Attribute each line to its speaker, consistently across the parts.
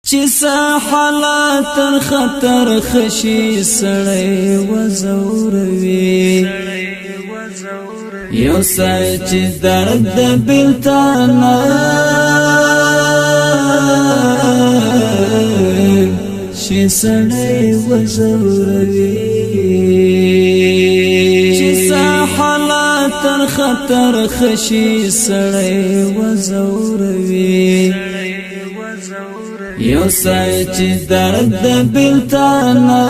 Speaker 1: چې حالات تر خطر خشي سړی وزوروي یو سای چې درد بلتانا شي سړی وزوروي چې حالات تر خطر خشي سړی وزوروي یو سای چې درد بلتانا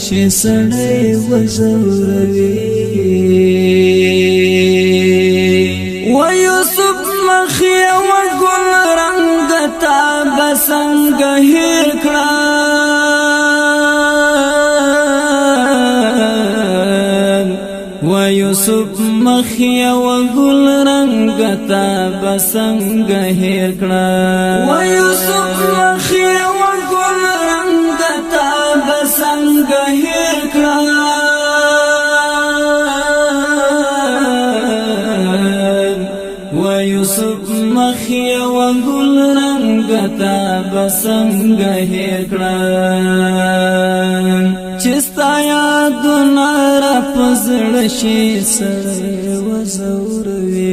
Speaker 1: شي سړی وزوروي و یوسف مخی و ګل رنگ تا بسنګ هیر کړه و یوسف مخی و ګل رنگ تا بسنګ هیر کړه و یوسف مخی و ګل رنگ تا بسنګ هیر کړه و یوسف مخی و ګل رنگ تا بسنګ هیر کړه چستا یادونه را پزړه شي سړی وزوروي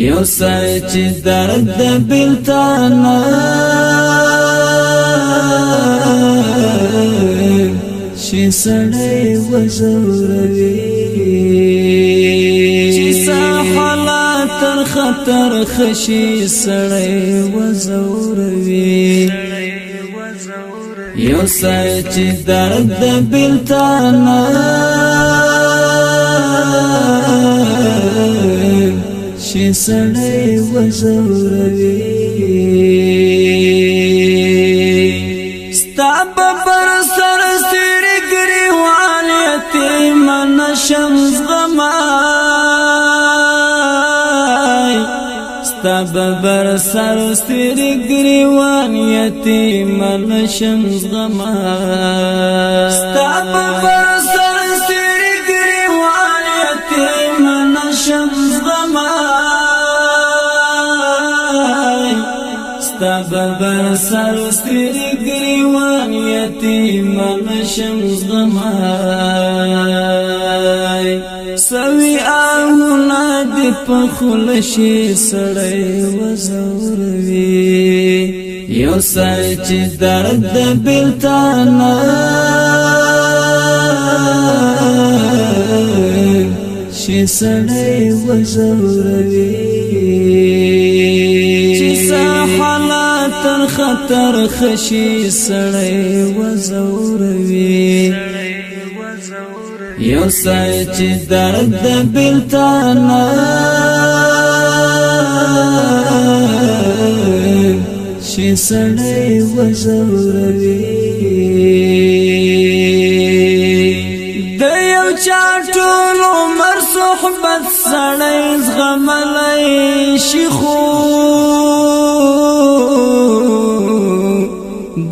Speaker 1: یو سای چې درد بلتانا شي سړی وزوروي چې حالات تر خطر خشي سړی وزوروي یو سای چې درد بلتانا شي سړی وزوروي ستا ببر سر ستړي ګریوان یتیم نشم زغمای ستا ببر سر ستړي ګریوان یتیم نشم زغمای ستا ببر سر ستړي ګریوان یتیم نشم زغمای ستا ببر سر ستړي ګریوان یتیم نشم زغمای سوي آهونه دې په خوله شي سړی وزوروي یو سای چې درد بلتانا شي سړی وزوروي چې حالات تر خطر خشي سړی وزوروي یو سای چې درد بلتانا شي سړی وزوروي د یو چا ټول عمر صحبت سړی زغملی شي خو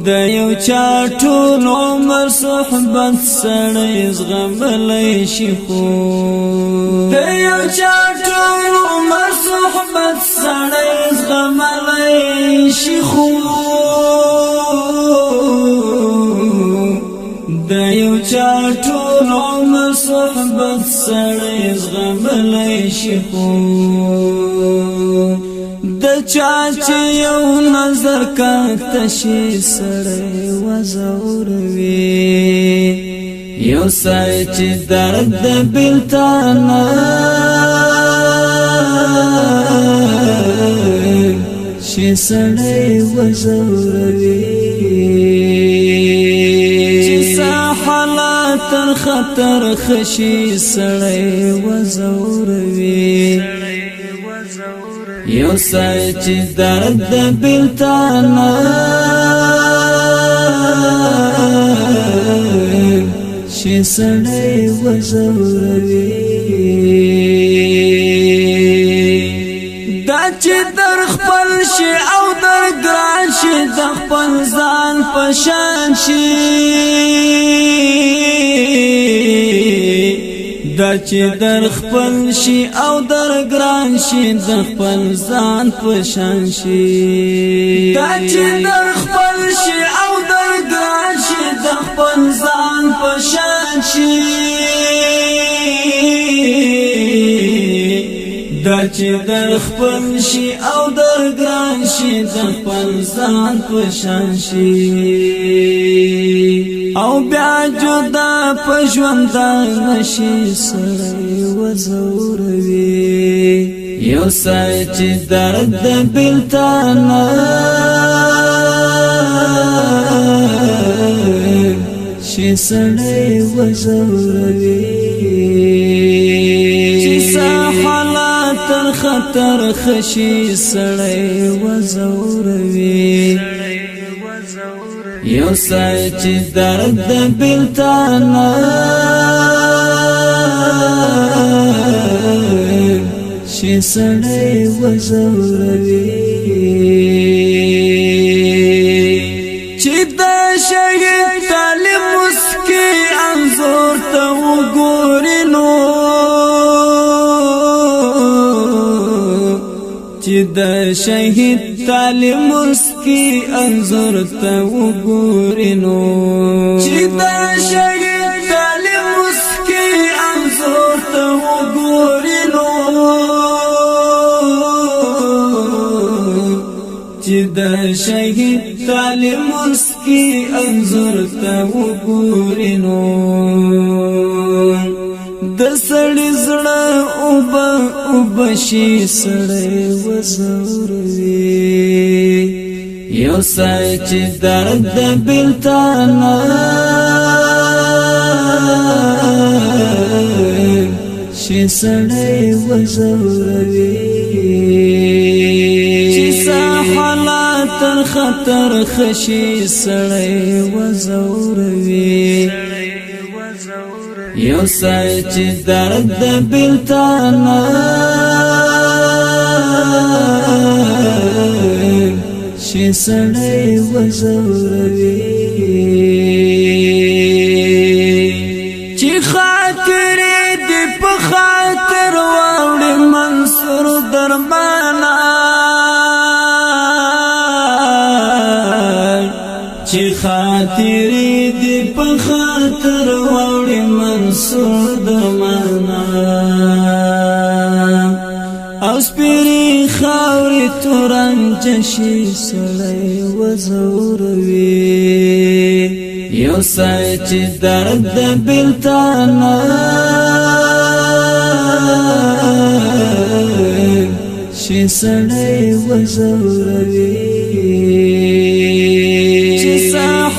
Speaker 1: د یو چا ټول عمر صحبت سړی زغملی شي خو د یو چا ټول عمر صحبت سړی زغملی شي خو د یو چا ټول عمر صحبت سړی زغملی شي خو د چا چې یو نظر کاته شي سړی وزوروي یو سای چې درد بلتانا شي سړی وزوروي چې حالات تر خطر خشي سړی وزوروي یو سای چې درد بلتانا شي سړی وزوروي دا چې در خپل شي او در ګران شي د خپل ځان په شان شي دا چې در خپل شي او در ګران شي د خپل ځان په شان شي دا چې در خپل شي او در ګران شي د خپل ځان په شان شي دا چې در خپل شي او در ګران شي د خپل ځان په شان شي او بیا جدا په ژوند نشي سړی وزوروي یو سچ درد بلتانا شي سړی وزوروي تر خطر خشي سړی وزوروي یو سچ درد بلتانا شي سړی وزوروي چې د شهید طالب مسکی انظور ته وګوري نو چې د شهید طالب مسکی انظر ته وګوري نو چې د شهید طالب مسکی انظر ته وګوري نو چې د شهید طالب مسکی انظر ته وګوري نو د سړی زړه او بشي سړی وزوروي یو سچ درد بلتانا شي سړی وزوروي چې حالات تر خطر خشي سړی وزوروي یو سچ درد بلتانا شي سړی وزوروي چې خاطر دې په خاطر واوړې منصور درمانا چې خاطر دې په خاطر واوړې منصور درمانا او سپیری خاوری توران جشی سړی وزوروي یو سچ درد بلتانا شي سړی وزوروي چې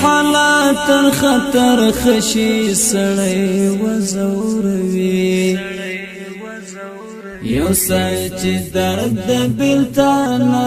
Speaker 1: حالات تر خطر خشي سړی وزوروي یو سچ درد بلتانا